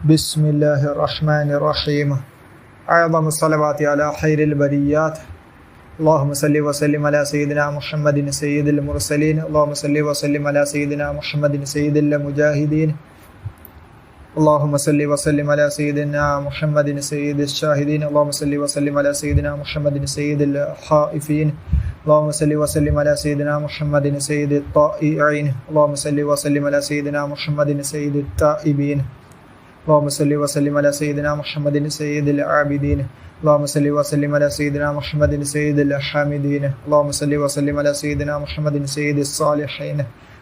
بسم الله الرحمن الرحيم. أعظم الصلوات على خير البريات. اللهم صل وسلم على سيدنا محمد سيد المرسلين. اللهم صل وسلم على سيدنا محمد سيد المجاهدين. اللهم صل وسلم على سيدنا محمد سيد الشاهدين. اللهم صل وسلم على سيدنا محمد سيد الخائفين. اللهم صل وسلم على سيدنا محمد سيد الطائعين. اللهم صل وسلم على سيدنا محمد سيد التائبين. اللهم صل وسلم على سيدنا محمد سيد العابدين. اللهم صل وسلم على سيدنا محمد سيد الحامدين. اللهم صل وسلم على سيدنا محمد سيد الصالحين.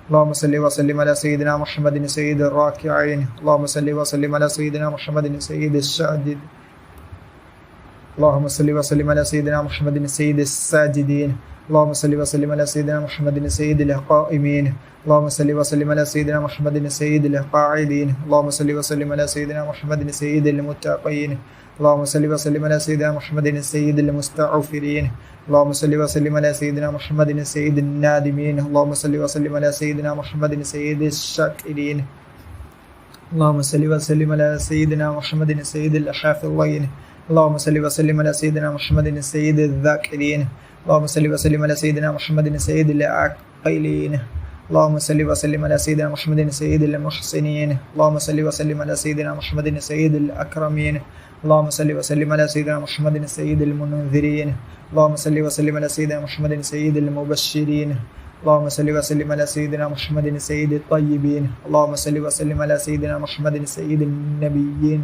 اللهم صل وسلم على سيدنا محمد سيد الراكعين. اللهم صل وسلم على سيدنا محمد سيد الساجد. اللهم صل وسلم على سيدنا محمد سيد الساجدين. اللهم صل وسلم على سيدنا محمد سيد القائمين. اللهم صل وسلم على سيدنا محمد سيد القاعدين. اللهم صل وسلم على سيدنا محمد سيد المتقين. اللهم صل وسلم على سيدنا محمد سيد المستغفرين. اللهم صل وسلم على سيدنا محمد سيد النادمين. اللهم صل وسلم على سيدنا محمد سيد الشاكرين. اللهم صل وسلم على سيدنا محمد سيد الحافظين. اللهم صل وسلم على سيدنا محمد سيد الذاكرين. اللهم صل وسلم على سيدنا محمد سيد العاقلين. اللهم صل وسلم على سيدنا محمد سيد المحسنين. اللهم صل وسلم على سيدنا محمد سيد الأكرمين. اللهم صل وسلم على سيدنا محمد سيد المنذرين. اللهم صل وسلم على سيدنا محمد سيد المبشرين. اللهم صل وسلم على سيدنا محمد سيد الطيبين. اللهم صل وسلم على سيدنا محمد سيد النبيين.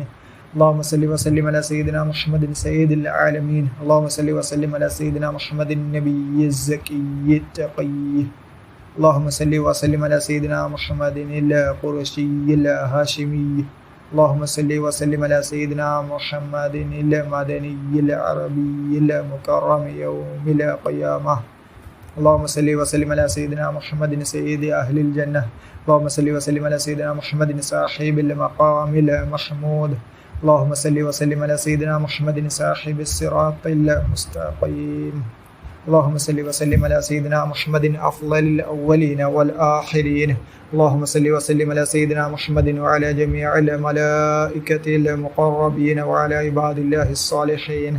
اللهم صل وسلم على سيدنا محمد سيد العالمين. اللهم صل وسلم على سيدنا محمد النبي الزكي التقي. اللهم صل وسلم على سيدنا محمد القرشي الهاشمي. اللهم صل وسلم على سيدنا محمد المدني العربي المكرم يوم القيامة. اللهم صل وسلم على سيدنا محمد سيد أهل الجنة. اللهم صل وسلم على سيدنا محمد صاحب المقام المحمود. اللهم صل وسلم على سيدنا محمد صاحب الصراط المستقيم. اللهم صل وسلم على سيدنا محمد أفضل الأولين والآخرين. اللهم صل وسلم على سيدنا محمد وعلى جميع الملائكة المقربين وعلى عباد الله الصالحين.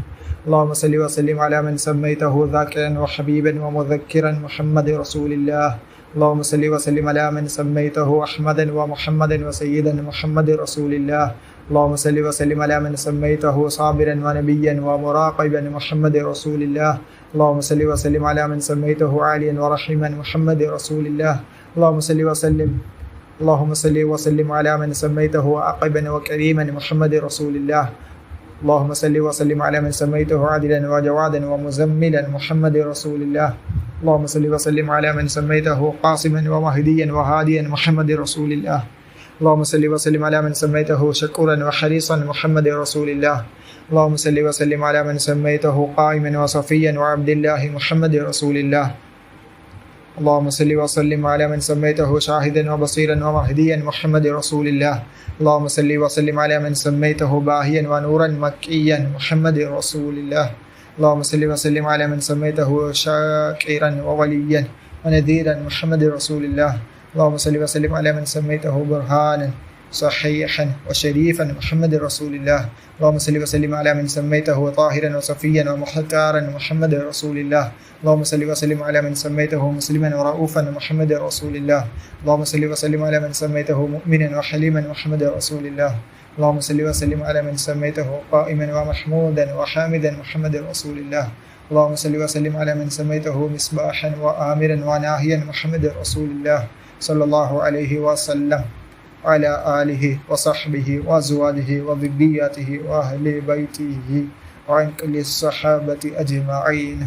اللهم صل وسلم على من سميته ذاكرا وحبيبا ومذكرا محمد رسول الله. اللهم صل وسلم على من سميته أحمدا ومحمدا وسيدا محمد رسول الله. اللهم صل وسلم على من سميته صابرا ونبيا ومراقبا محمد رسول الله. اللهم صل وسلم على من سميته عاليا ورحيما محمد رسول الله. اللهم صل وسلم على من سميته عاقبا وكريما محمد رسول الله. اللهم صل وسلم على من سميته عادلا وجوادا ومزملا محمد رسول الله. اللهم صل وسلم على من سميته قاسما ومهديا وهاديا محمد رسول الله. اللهم صل وسلم على من سميته شكورا وحريصا محمد رسول الله. اللهم صل وسلم على من سميته قائما وصفيا وعبد الله محمد رسول الله. اللهم صل وسلم على من سميته شاهدا وبصيرا ومهديا محمد رسول الله. اللهم صل وسلم على من سميته باهيا ونورا مكيا محمد رسول الله. اللهم صل وسلم على من سميته شاكرا ووليا ونذيرا محمد رسول الله. اللهم صل وسلم على من سميته برهانا صحيحا وشريفا محمد رسول الله. اللهم صل وسلم على من سميته طاهرا وصفيا ومختارا محمد رسول الله. اللهم صل وسلم على من سميته مسلما ورؤوفا محمد رسول الله. اللهم صل وسلم على من سميته مؤمنا وحليما محمد رسول الله. اللهم صل وسلم على من سميته قائما ومحمودا وحامدا محمد رسول الله. اللهم صل وسلم على من سميته مصباحا وآمرا وناهيا محمد رسول الله صلى الله عليه وسلم على آله وصحبه وأزواجه وذرياته وأهل بيته وعن كل الصحابة أجمعين.